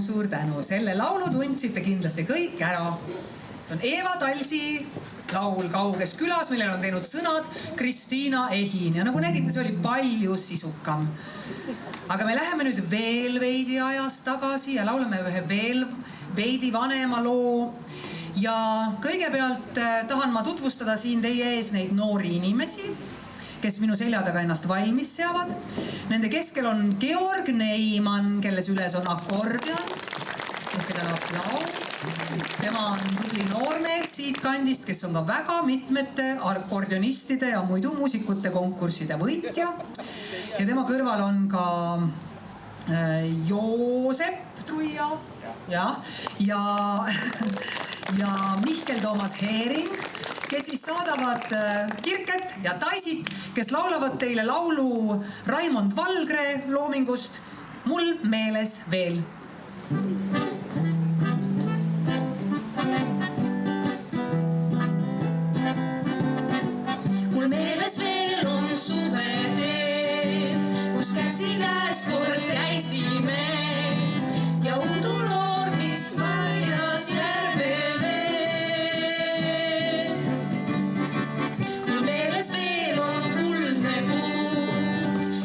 Suur tänu. Selle laulu tundsite kindlasti kõik ära. On Eva Talsi laul Kauges külas, millel on teinud sõnad Kristiina Ehin. Ja nagu nägite, see oli palju sisukam. Aga me läheme nüüd veel veidi ajas tagasi ja laulame ühe veel veidi vanema loo. Ja kõigepealt tahan ma tutvustada siin teie ees neid noori inimesi, kes minu selja taga ennast valmis seavad. Nende keskel on Georg Neiman, kelles üles on akordion. Keda on aplaus. Tema on tubli noormees siit kandist, kes on ka väga mitmete akordionistide ja muidu muusikute konkursside võitja. Ja tema kõrval on ka Joosep Truia ja Mihkel Toomas Heering, kes siis saadavad Kirket ja Taisit, kes laulavad teile laulu Raimond Valgre loomingust Mul meeles veel. Mul meeles veel on suveteed, kus käsikäes kord käisime ja uduloor, mis marjas järve veed. Mul meeles veel on kuldne kuu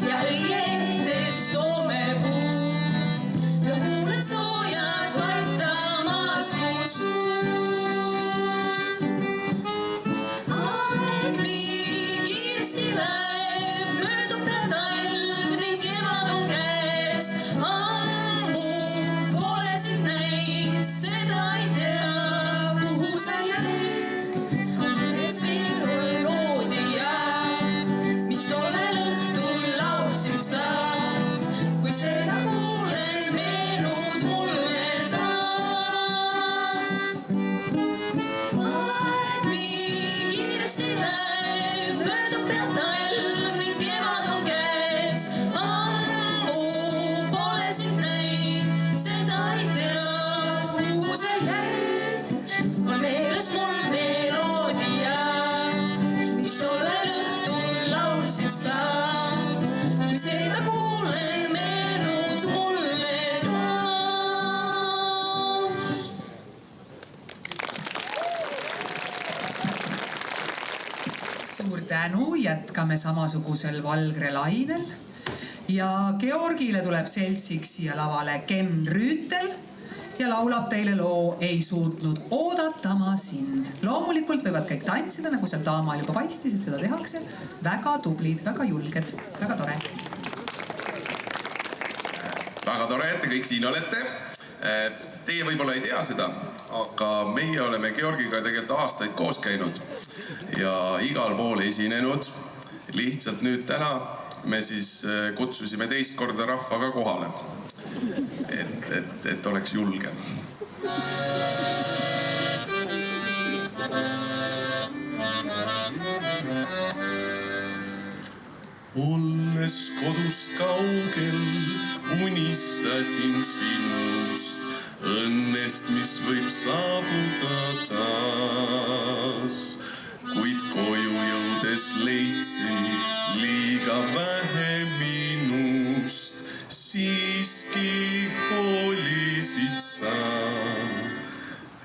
ja õiendes toome puu ja huuled soojad vaitamas mu suud. Aeg nii kiiresti läheb, möödub pea talv ning kevad on käes. Ammu pole sind näinud, seda ei tea, kuhu sa jäid. Meeles veel on loodija, mis tollel õhtul laulsid sa. Kui seda kuulen, meenud mulle taas. Aeg nii kiiresti läheb, möödub pea talv ning kevad on käes. Ammu pole sind näinud, seda ei tea, kuhu sa jäid. On meeles mul meloodia, mis tollel õhtul laulsid sa. Kui seda kuulen, meenud mulle taas. Suur tänu, jätkame samasugusel Valgre lainel. Ja Georgile tuleb seltsiks siia lavale Ken Rüütel ja laulab teile loo Ei suutnud oodata ma sind. Loomulikult võivad kõik tantsida, nagu seal Taamal juba paistis, et seda tehakse. Väga tublid, väga julged, väga tore. Väga tore, et te kõik siin olete. Teie võib-olla ei tea seda, aga meie oleme Georgiga tegelikult aastaid koos käinud ja igal pool esinenud. Lihtsalt nüüd täna me siis kutsusime teist korda rahvaga kohale, et oleks julgem. Olles kodus kaugel, unistasin sinust, õnnest, mis võib saabuda taas. Kuid koju jõud uurides leidsin liiga vähe minust, siiski hoolisid sa.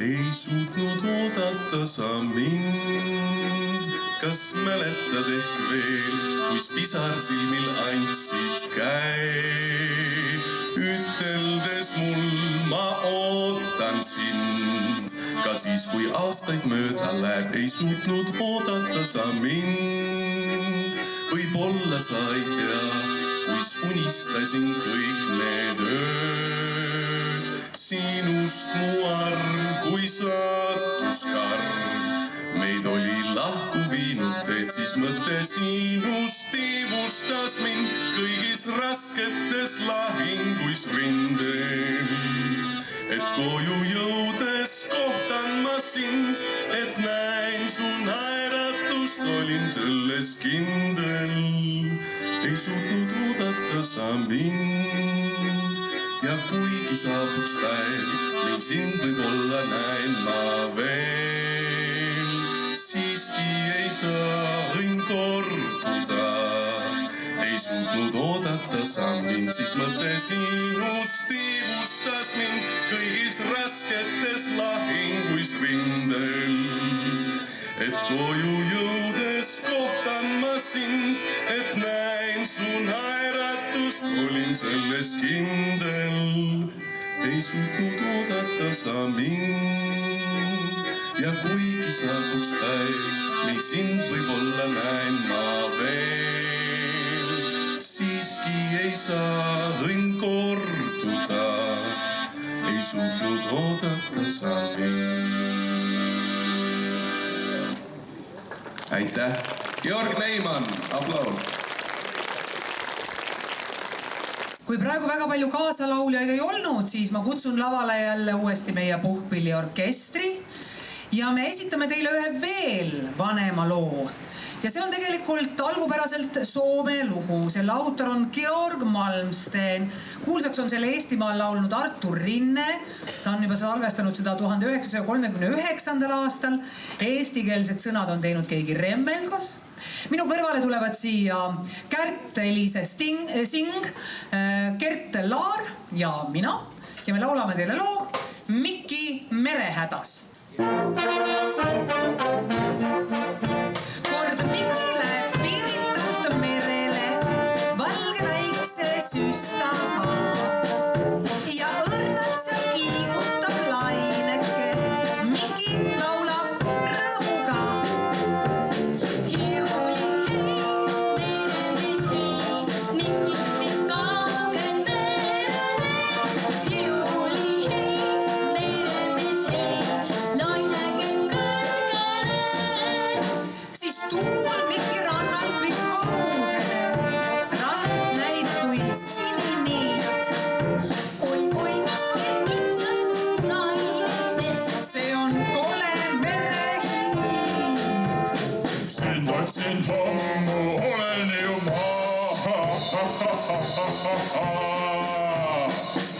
Ei suutnud oodata sa mind, kas mäletad ehk veel, kuis pisar silmil andsid käe, üteldes mul ma ootan sind. Ka siis, kui aastaid mööda läheb, ei suutnud oodata sa mind. Võib-olla sa ei tea, kuis unistasin kõik need ööd. Sinust mu arm, kui saatus karm. Meid oli lahku viinud teed, siis mõte sinust tiivustas mind kõigis rasketes lahinguis rindel. Et koju jõudes kohtan ma sind, et näin su naeratust, olin selles kindel. Ei suutnud oodata sa mind. Ja kuigi saabuks päev, ning sind võib-olla näen ma veel, siiski ei saa õnn korduda. Ei suutnud oodata sa mind, siis mõte sinust tiivustas mind kõigis rasketes lahinguis rindel. Et koju jõudes kohtan ma sind, et näin su naeratust, olin selles kindel. Ei suutnud oodata sa mind. Ja kuigi saabuks päev, mil sind võib-olla näen ma veel, siiski ei saa õnn korduda. Ei suutnud oodata sa mind. Aitäh! Georg Neiman, aplaus! Kui praegu väga palju kaasalauljaid ei olnud, siis ma kutsun lavale jälle uuesti meie puhkpilliorkestri ja me esitame teile ühe veel vanema loo. Ja see on tegelikult algupäraselt Soome lugu. Selle autor on Georg Malmsten. Kuulsaks on selle Eestimaal laulnud Artur Rinne. Ta on juba salvestanud seda 1939. aastal. Eestikeelsed sõnad on teinud keegi Remmelgas. Minu kõrvale tulevad siia Kärt-Eliise Sing, Kert Laar ja mina. Ja me laulame teile loo Miki merehädas. Kord Miki läheb Piritalt merele valge väikse süstaga ja õrnalt seal kiigutab laineke. Miki laulab rõõmuga.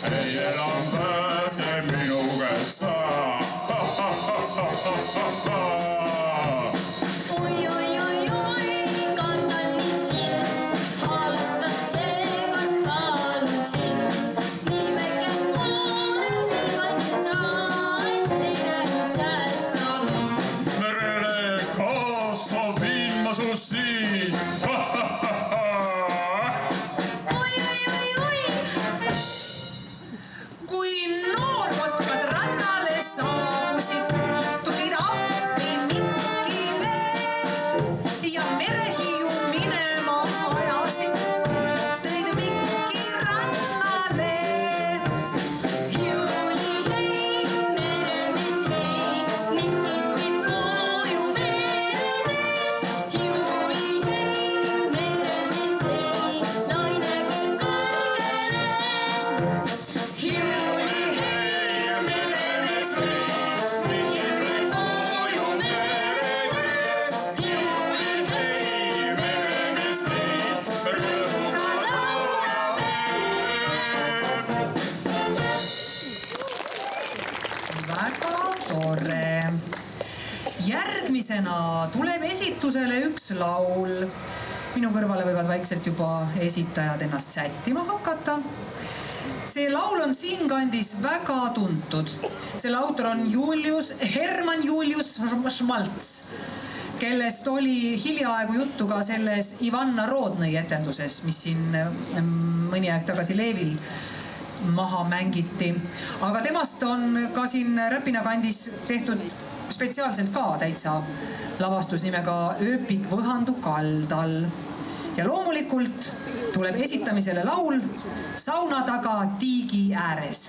Ei enam pääse minu käest sa. Oi, kardan nii sind, haalastas seekord palun sind. Nii väike olen, nii kaitse sain, ei näinud säästa mind. Merele kaasa viin ma su siit. järgmisena tuleb esitusele üks laul. Minu kõrvale võivad vaikselt juba esitajad ennast sättima hakata. See laul on siinkandis väga tuntud. Selle autor on Hermann Julius Schmaltz, kellest oli hiljaaegu juttu ka selles Ivan Narodnõi etenduses, mis siin mõni aeg tagasi Leevil maha mängiti. Aga temast on ka siin Räpina kandis tehtud spetsiaalselt ka täitsa lavastus nimega Ööpik Võhandu kaldal. Ja loomulikult tuleb esitamisele laul Sauna taga tiigi ääres.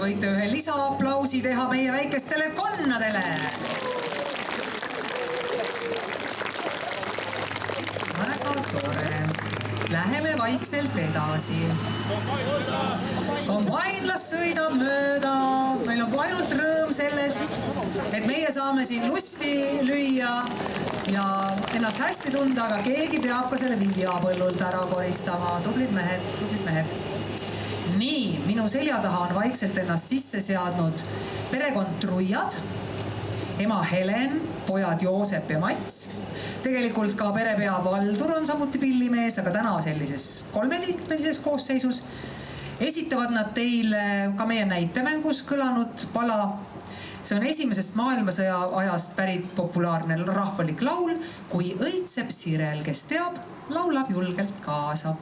Võite ühe lisaaplausi teha meie väikestele konnadele. Väga tore. Läheme vaikselt edasi. Kombainlas sõidab mööda. Meil on ainult rõõm sellest, et meie saame siin lusti lüüa ja ennast hästi tunda, aga keegi peab ka selle viljapõllult ära koristama. Tublid mehed, tublid mehed. Nii, minu selja taha on vaikselt ennast sisse seadnud perekond Truiad, ema Helen, pojad Joosep ja Mats. Tegelikult ka perepea Valdur on samuti pillimees, aga täna sellises 3-liikmelises koosseisus. Esitavad nad teile ka meie näitemängus kõlanud pala. See on esimesest maailmasõja ajast pärit populaarne rahvalik laul, Kui õitseb sirel, kes teab, laulab julgelt kaasa.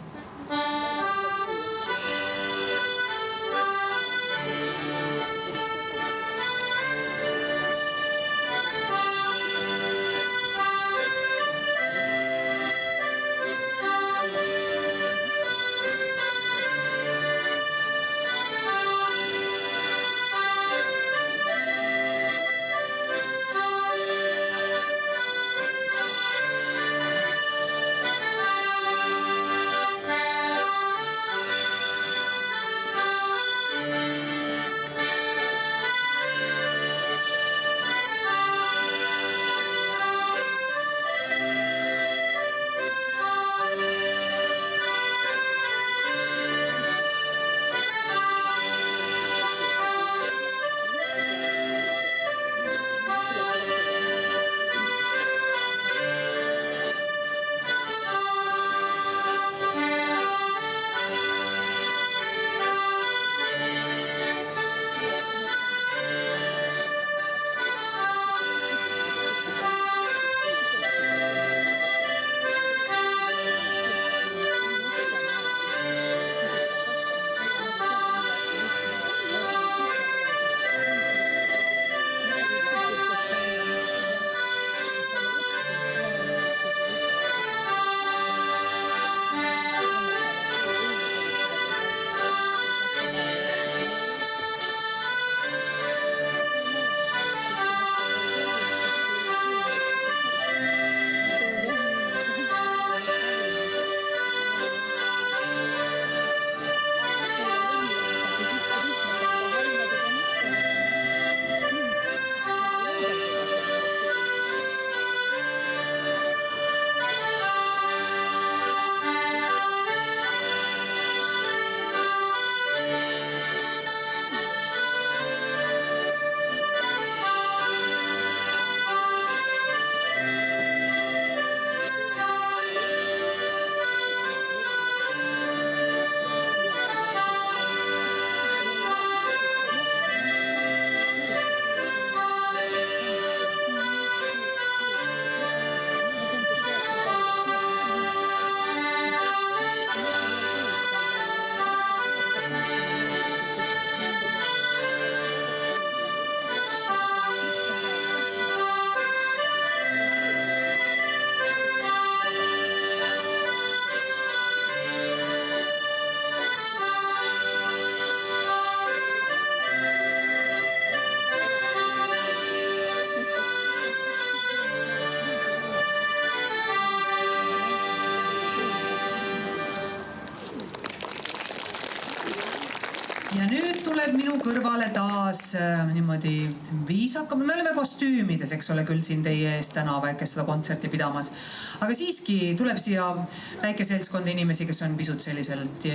ja nüüd tuleb minu kõrvale taas niimoodi viisakam. Me oleme kostüümides, eks ole, küll siin teie ees täna väikest seda kontserti pidamas. Aga siiski tuleb siia väike seltskond inimesi, kes on pisut selliselt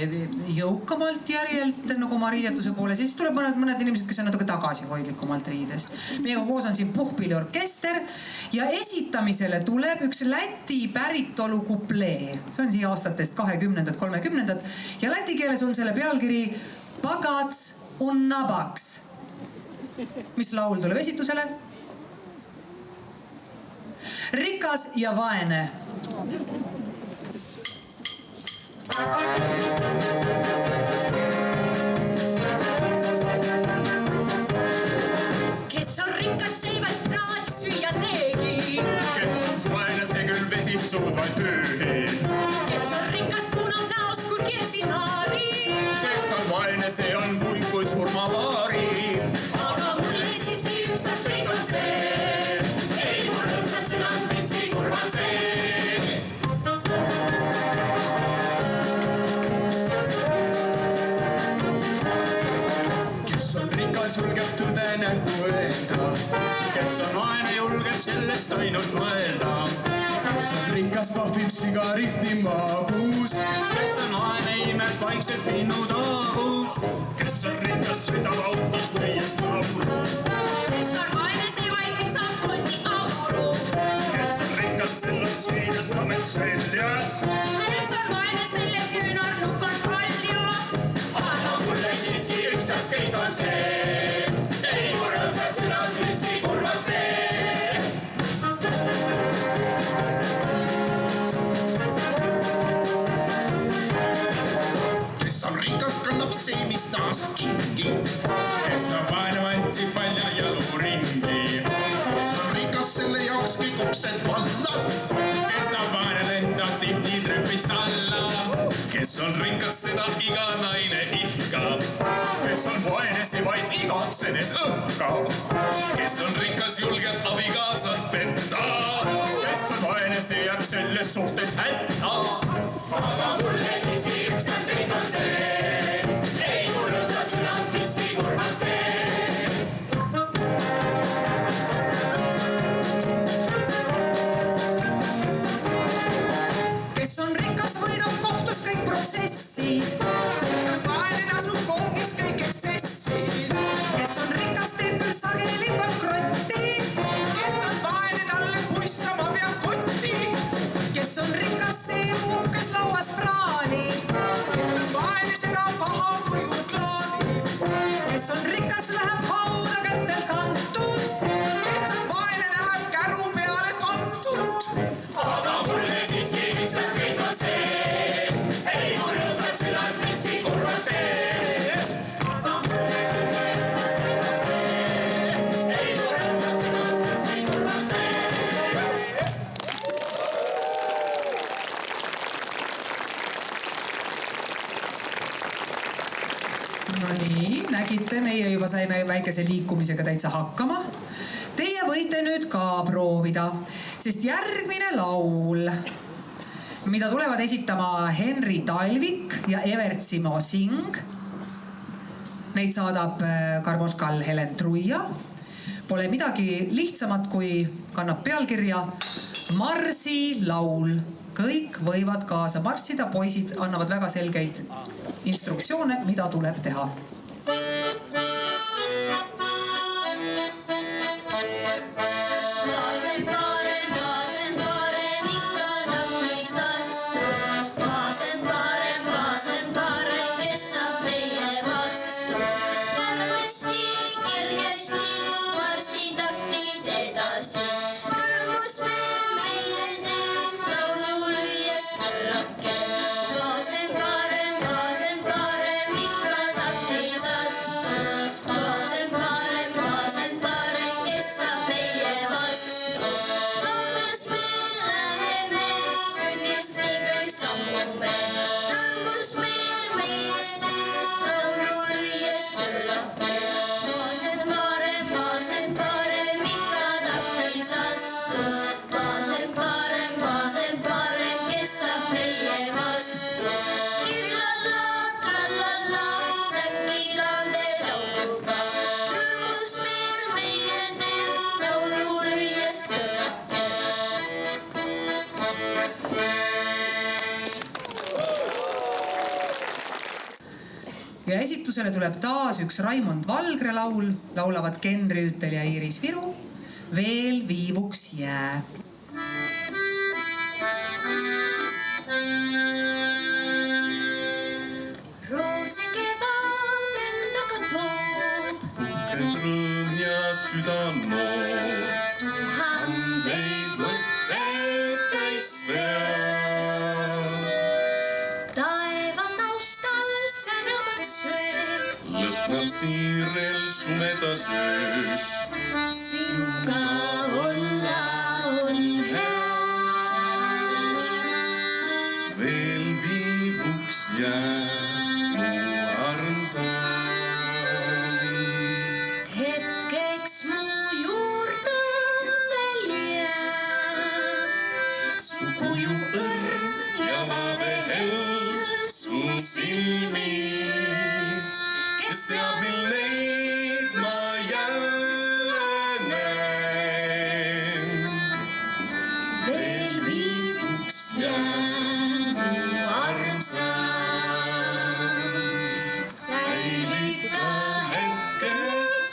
jõukamalt järjelt nagu oma riietuse poole. Siis tuleb mõned inimesed, kes on natuke tagasihoidlikumalt riides. Meiega koos on siin puhkpilliorkester ja esitamisele tuleb üks Läti päritolu kuplee. See on siia aastatest 20. 30. Ja läti keeles on selle pealkiri Pagats un nabaks. Mis laul tuleb esitusele? Rikas ja vaene. Kes on rikas, see vaid praad süüa leegi. Kes on vaene, see küll vesist suud vaid püühi. Kes on rikas, punab näost kui kirsinaari. Kes on vaene, see on puik kui surmavaari. Aga mulle siiski ükstas kõik on see. Ei mul rõõmsad sõnad, mis ei kurvaks tee. Kes on rikas, julgeb tõde nägu öelda. Kes on vaene, julgeb sellest ainult mõelda. Kes on rikas, pahvib sigariti maagus. Kes on vaene, imeb vaikselt minu taavus. Kes on rikas, sõidab autos täiest laulu. Kes on vaene, see vaid maksab kondi auru. Kes on rikas, sellel siides amet seljas. Kes on vaene, selle küünarnukk on paljas. Aga mulle siiski ükstas kõik on see. Ei mu rõõmsad sõnad, mis ei kurvaks tee. Kes on rikas, kannab see, mis taast kingi. Kes on vaene, andsi palja jalu ringi. Kes on rikas, selle jaoks kõik uksed vallab. Kes on vaene, lendab tihti trepist alla. Kes on rikas, seda iga naine ihkab. Kes on vaene, see vaid igatsedes õhkab. Kes on rikas, julgeb abikaasat petta. Kes on vaene, see jääb selles suhtes hätta. Aga mulle siiski ükstas kõik on see. Ei mul rõõmsad sõnad, mis ei kurvaks tee. Kes on rikas, võidab kohtus kõik protsessid. Vaene tasub kongis kõik eksessid. Kes on rikas, teeb küll sageli pankrotti. Kes on vaene, talle puistama peab kotti. Kes on rikas, see uhkes lauas praali. Kes on vaene, seda paha tuju klaani. Kes on rikas, läheb hauda kätel kantud. Kes on vaene, läheb käru peale kantult. Aga mulle siiski ükstas kõik on see. Ei mul rõõmsad sõnad, mis ei kurvaks tee. Aga mulle siiski ükstas kõik on see. Ei mul rõõmsad sõnad, mis ei kurvaks tee. No nii, nägite, meie juba saime väikese liikumisega täitsa hakkama. Teie võite nüüd ka proovida, sest järgmine laul, mida tulevad esitama Henri Talvik ja Evert Simo-Sing. Neid saadab Karmoškal Helen Truia. Pole midagi lihtsamat, kui kannab pealkirja Marsi laul. Kõik võivad kaasa marssida, poisid annavad väga selgeid instruktsioone, mida tuleb teha. Vasen parem, ikka tahaks vastu. Vasen parem, kes saab meie vastu. Kergesti, marssitaktis edasi. Rõõmus veel meie teeb, laulu lüües kõlake. Vasen parem, ikka tahtis vastu. ja esitusele tuleb taas üks Raimond Valgre laul, laulavad Ken Rüütel ja Iiris Viru. Veel viivuks jää. Roose kevad endaga toob, puhkeb rõõm ja süda noor. tuhandeid mõtteid täis pea. Taeva taustal säravat sööb, Lõhnab siirel sumedas öös. sinuga olla on hea. Veel viivuks jää mu armsam. Hetkeks mu juurde veel jää. Su kuju õrn ja vaade hell su silmist. Kes teab, mil neid ma jälle näen. Veel viivuks jää mu armsam. Säilita hetkeks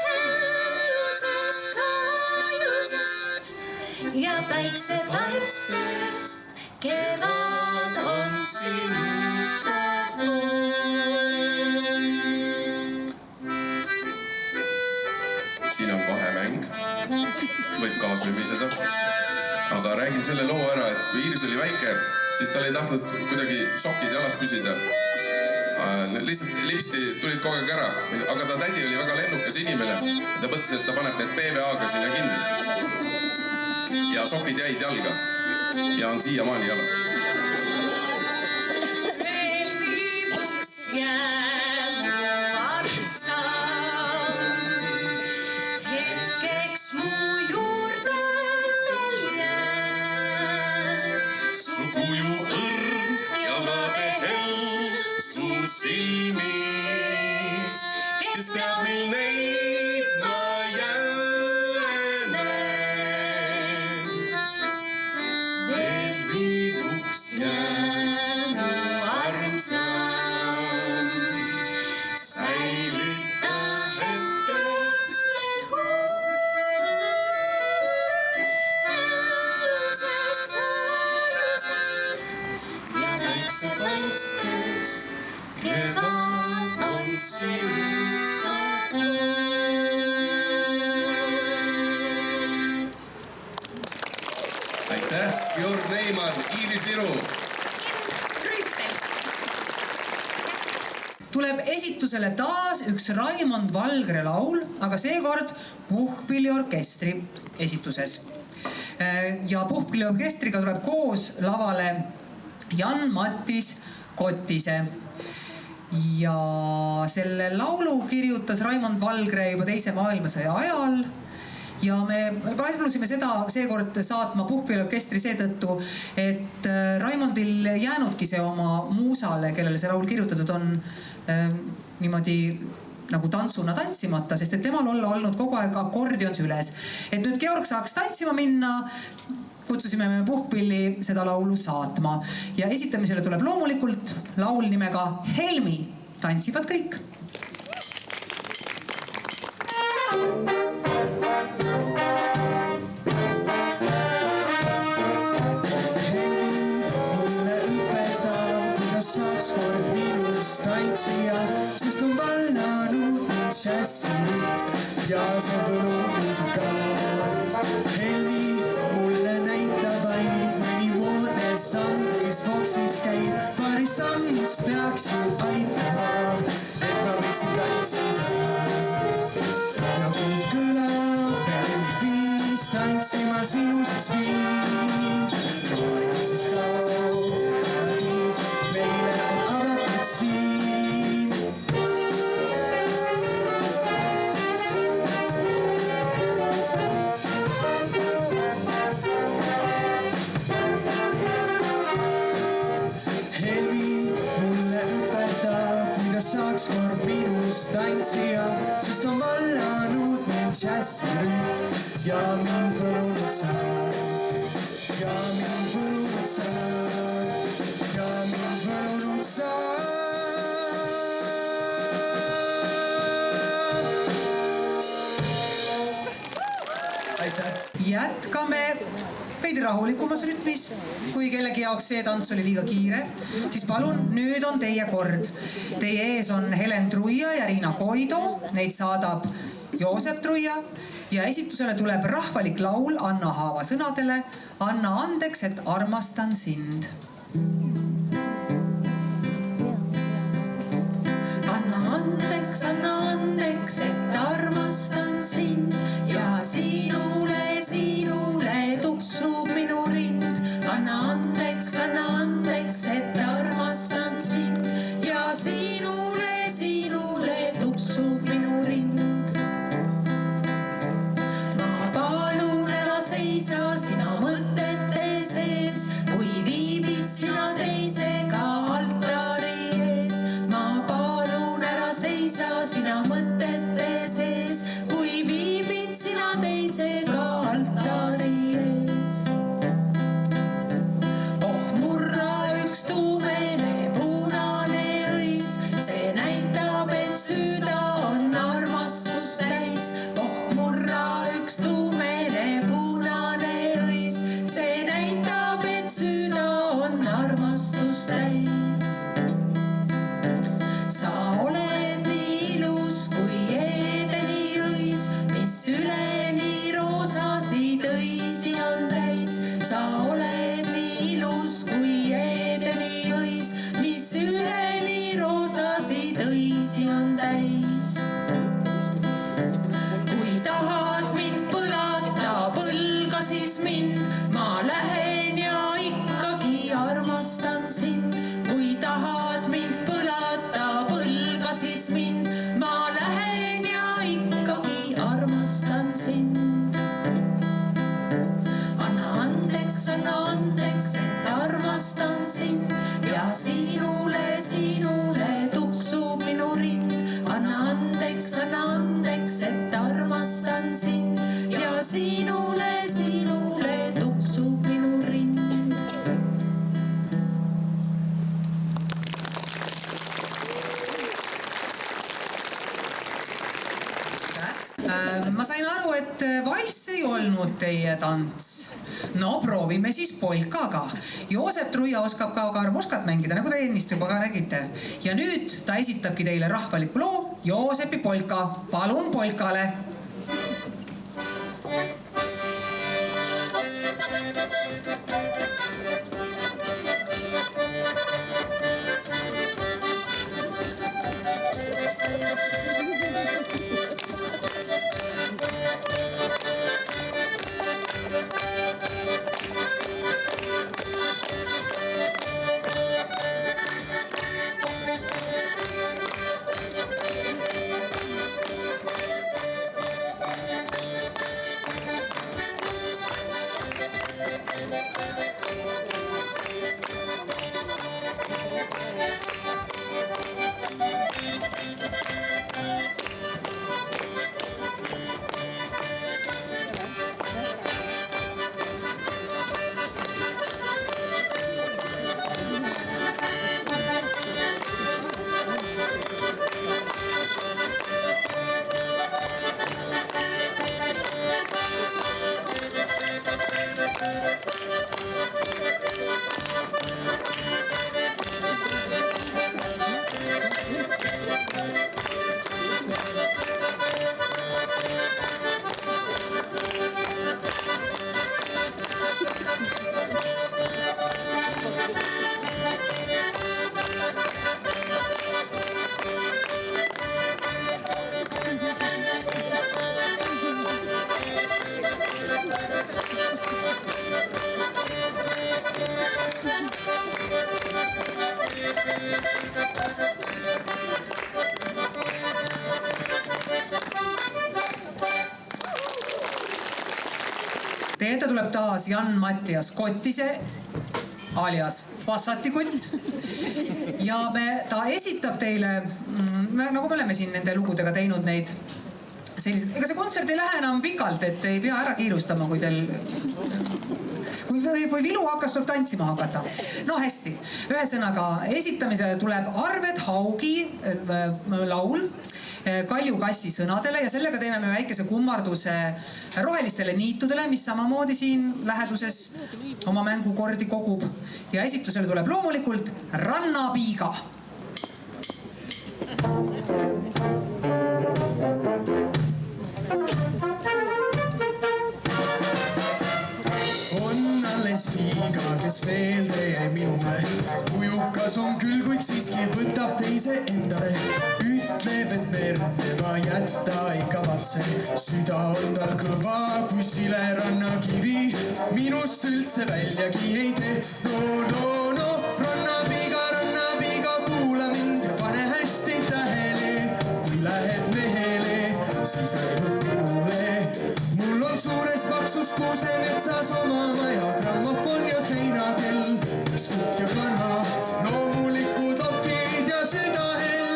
hellusest, saajusest ja päiksepaistest. Kevad on sinuta Siin on vahemäng, võib kaaslumiseda. Aga räägin selle loo ära, et kui Iiris oli väike, siis tal ei tahtnud kuidagi sokid jalas püsida. Lihtsalt lipsti tulid kogu aeg ära, aga ta tädi oli väga lennukas inimene. Ta mõtles, et ta paneb need PVA-ga sinna kinni. Ja sokid jäid jalga ja on siiamaani jalas. veel viivuks jää mu armsam. Hetkeks mu juurde veel jää. Su kuju õrn ja vaade hell su silmist. Kes teab, mil neid ma jälle näen. Veel viivuks jää mu armsam. Säilita hetkeks hellusest, saajusest ja päiksepaistest. Kevad on sinuga Aitäh, Georg Neiman, Iiris Viru. Tuleb esitusele taas üks Raimond Valgre laul, aga seekord puhkpilliorkestri esituses. Ja puhkpilliorkestriga tuleb koos lavale Jan-Mattis Kottise. Ja selle laulu kirjutas Raimond Valgre juba teise maailmasõja ajal. Ja me palusime seda seekord saatma puhkpilliorkestri seetõttu, et Raimondil jäänudki see oma muusale, kellele see laul kirjutatud on, niimoodi nagu tantsuna tantsimata, sest et temal olla olnud kogu aeg akordion süles. Et nüüd Georg saaks tantsima minna, kutsusime me puhkpilli seda laulu saatma. Ja esitamisele tuleb loomulikult laul nimega Helmi. Tantsivad kõik. Saaks kord minust tantsija, sest on vallanud džässi ja see põllumusikaal. Helmi mulle näitab ainult mõni moodne samm, kuis Foxis käib. Paari sammust peaks ju aitama, et ma võiksin tantsida. Ja kui kõlab Helmi viis, tantsima sinu siis viin. Noorim siis kaob paradiis, meile on avatud siin. Helmi mulle õpetab, kuidas saaks kord minust tantsija, sest on vallanud mind džässirütm ja mind võlunud saab. Ja mind võlunud saab. Ja mind sa. Jätkame veidi rahulikumas rütmis. Kui kellegi jaoks see tants oli liiga kiire, siis palun, nüüd on teie kord. Teie ees on Helen Truia ja Riina Koido. Neid saadab Joosep Truia ja esitusele tuleb rahvalik laul Anna Haava sõnadele. Anna andeks, et armastan sind. Anna andeks, et armastan sind ja sinule tuksub minu rind. Anna andeks, et armastan sind ja sinule tuksub minu rind. Ma palun ära seisa sina mõtete sees, kui viibid sina teisega altari ees. Ma palun ära seisa sina mõtete sees, kui viibid sina teisega altari ees. Oh murra üks tuumene punane õis, see näitab, et süda on armastust täis. Oh murra üks tuumene punane õis, see näitab, et süda on armastust täis. Sa oled nii ilus kui Eedeni õis, mis üleni roosasid õisi on täis. Sa oled nii ilus kui Eedeni õis, mis üleni roosasid õisi on täis. Kui tahad mind põlata, põlga siis mind, ma lähen ja ikkagi armastan sind. Kui tahad mind põlata, põlga siis mind, ma lähen ja ikkagi armastan sind. Anna andeks, et armastan sind ja sinule tuksub minu rind. Anna andeks, et armastan sind ja sinule tuksub minu rind. Ma sain aru, et valss ei olnud teie tants. No proovime siis polkaga. Joosep Truia oskab ka karmuskat mängida, nagu te ennist juba ka nägite. Ja nüüd ta esitabki teile rahvaliku loo Joosepi polka. Palun polkale. Teie ette tuleb taas Jan-Mattias Kottise alias Passatikott. Ja ta esitab teile, nagu me oleme siin nende lugudega teinud neid sellised, ega see kontsert ei lähe enam pikalt, et ei pea ära kiirustama, kui kui vilu hakkas, tuleb tantsima hakata. No hästi, ühesõnaga esitamisele tuleb Arvet Haugi laul Kalju Kassi sõnadele ja sellega teeme me väikese kummarduse rohelistele niitudele, mis samamoodi siin läheduses oma mängukordi kogub. Ja esitusele tuleb loomulikult Rannapiiga. Piiga, kes veel jäi minule. Kujukas on küll, kuid siiski võtab teise endale. Ütleb, et merd tema jätta ei kavatse. Süda on tal kõva kui sile rannakivi. Minust üldse väljagi ei tee. No, rannapiiga, kuula mind ja pane hästi tähele. Kui lähed mehele, siis ainult minule. Mul on suures paksus kuusemetsas oma maja, grammofon ja seinakell, üks kukk ja kanna, loomulikud lokid ja südahell.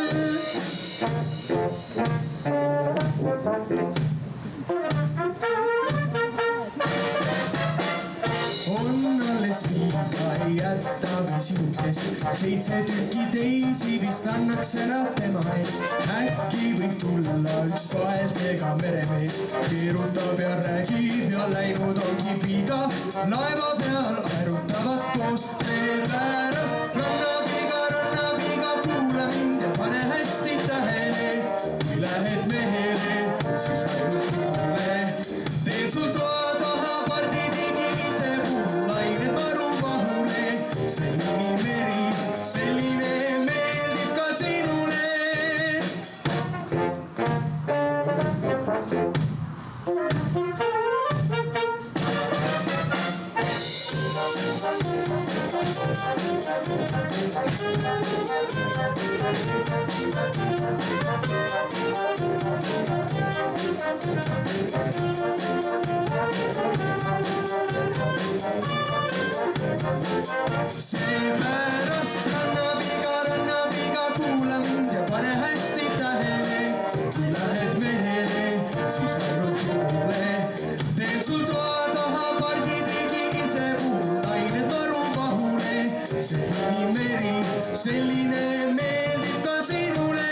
On alles piiga, ei jätta või sinukest, 7 tükki teisi vist annaks ära tema eest. Äkki võib tulla üks paeltega meremees, keerutab ja räägib ja läinud ongi piiga. Laeva peal aerutavad koos, seepärast rannapiiga, kuula mind ja pane hästi tähele. Kui lähed mehele, siis ainult mulle, teen sul toa taha pardi digigise puulaine maru mahule. Selline meri, selline meeldib ka sinule. Seepärast rannapiiga, kuula mind ja pane hästi tähele. Kui lähed mehele, siis ainult minule, teen sul toa taha pargi digigise puulaine maru mahule. Selline meri, selline meeldib ka sinule.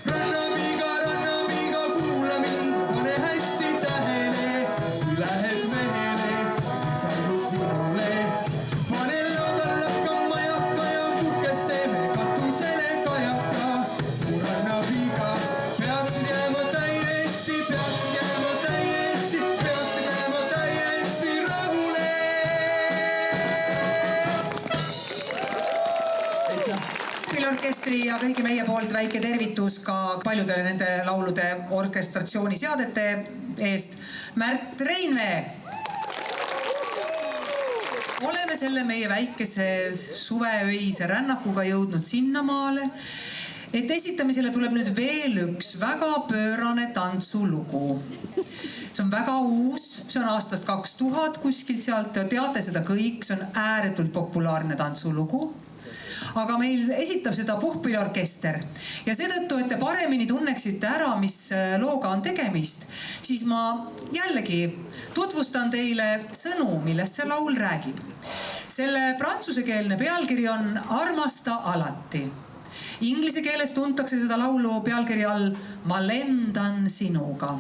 Rannapiiga, kuula mind, pane hästi tähele. Kui lähed mehele, siis ainult minule. Pane laudal lakkama jakka ja kukes teeme katusele kajaka. Mu rannapiiga peaksid jääma täiesti rahule. Orkestri ja kõigi meie poolt väike tervitus ka paljudele nende laulude orkestratsiooniseadete eest. Märt Reinvee. Oleme selle meie väikese suveöise rännakuga jõudnud sinnamaale, et esitamisele tuleb nüüd veel üks väga pöörane tantsulugu. See on väga uus, see on aastast 2000 kuskilt sealt, teate seda kõik, see on ääretult populaarne tantsulugu. Aga meil esitab seda puhkpilliorkester ja seetõttu, et te paremini tunneksite ära, mis looga on tegemist, siis ma jällegi tutvustan teile sõnu, millest see laul räägib. Selle prantsusekeelne pealkiri on Armasta alati. Inglise keeles tuntakse seda laulu pealkiri all Ma lendan sinuga.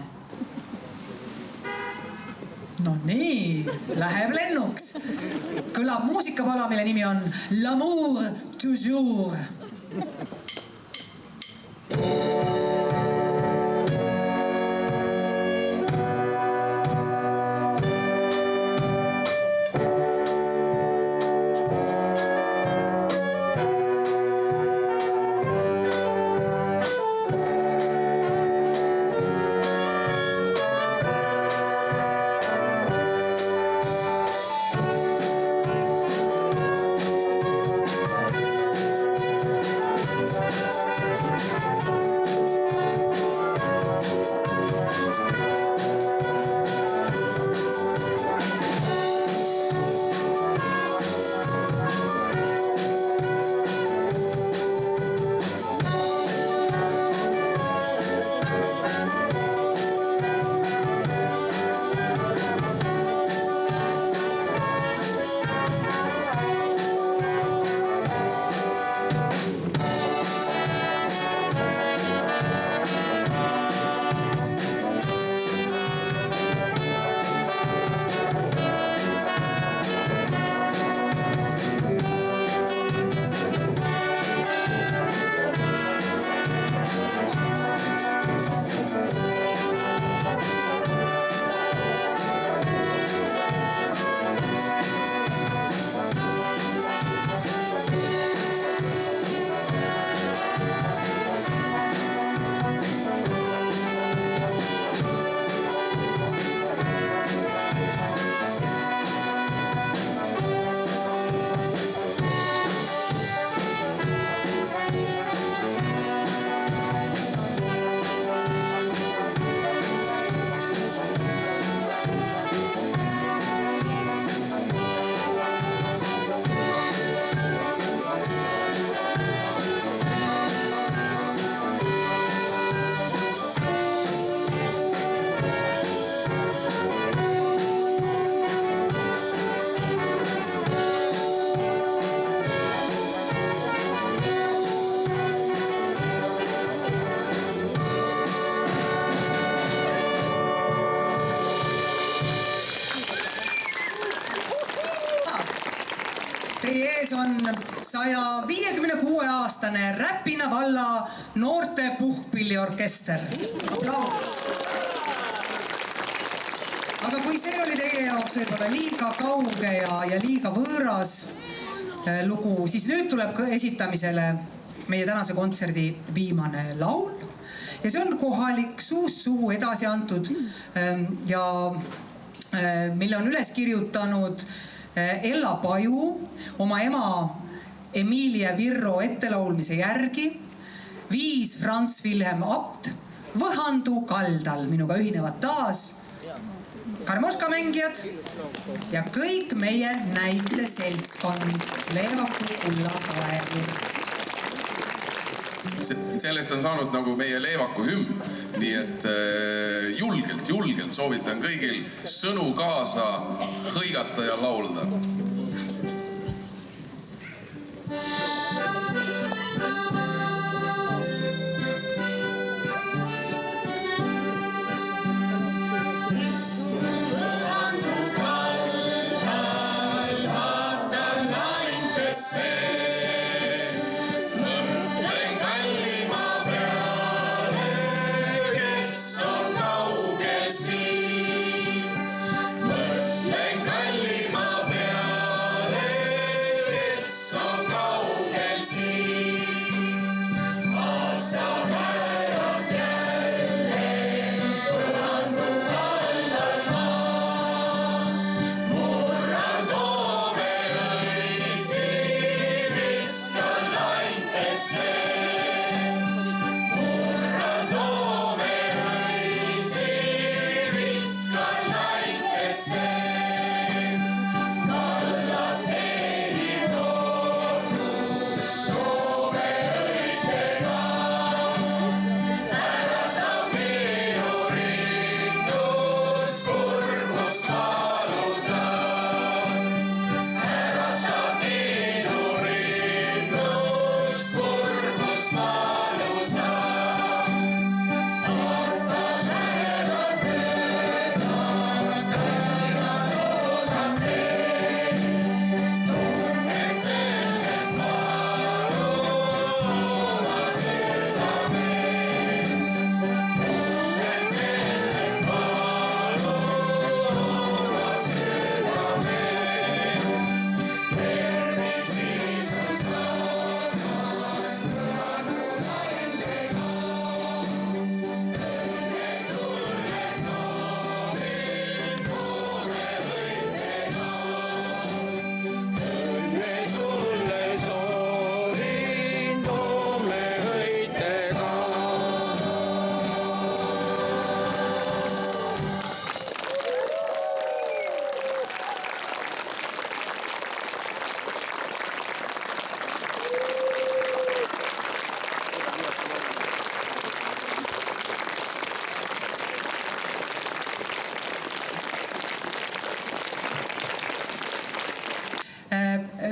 No nii, läheb lennuks. Kõlab muusikapala, mille nimi on L'amour toujours. ees on 156-aastane Räpina valla noorte puhkpilliorkester. Aplaus. Aga kui see oli teie jaoks võib-olla liiga kauge ja liiga võõras lugu, siis nüüd tuleb esitamisele meie tänase kontserdi viimane laul. Ja see on kohalik, suust suhu edasi antud ja mille on üles kirjutanud Ella Paju oma ema Emilia Virro ettelaulmise järgi. Viis Franz Wilhelm Abt, Võhandu kaldal minuga ühinevad taas Karmoška mängijad ja kõik meie näiteseltskond Leevaku Kulla kaevur. Sellest on saanud nagu meie Leevaku hümn, nii et julgelt soovitan kõigil sõnu kaasa hõigata ja laulda.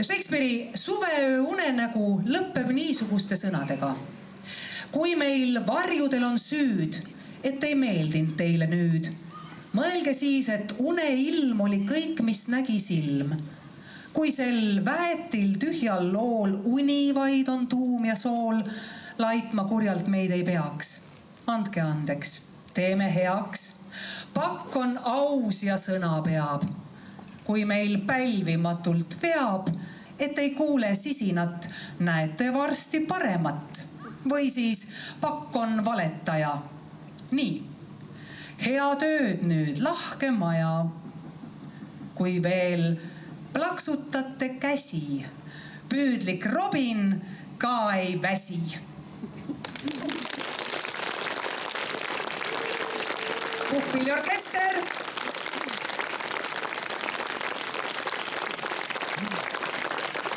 Shakespeare'i Suveöö unenägu lõppeb niisuguste sõnadega. Kui meil varjudel on süüd, et ei meeldinud teile nüüd, mõelge siis, et uneilm oli kõik, mis nägi silm. Kui sel väetil tühjal lool uni vaid on tuum ja sool, laitma kurjalt meid ei peaks. Andke andeks, teeme heaks. Pakk on aus ja sõna peab. Kui meil pälvimatult veab, et ei kuule sisinat, näete varsti paremat. Või siis pakk on valetaja. Nii, hea tööd nüüd, lahke maja. Kui veel plaksutate käsi, püüdlik Robin ka ei väsi. Puhkpilliorkester.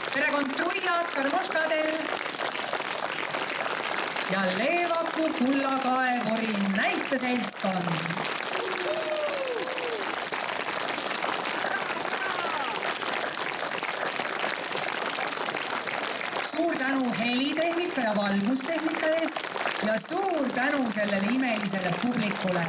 Perekond Truiad Karmoškadel ja Leevaku Kulla kaevuri näiteseltskond. Suur tänu helitehnika ja valgustehnika eest ja suur tänu sellele imelisele publikule.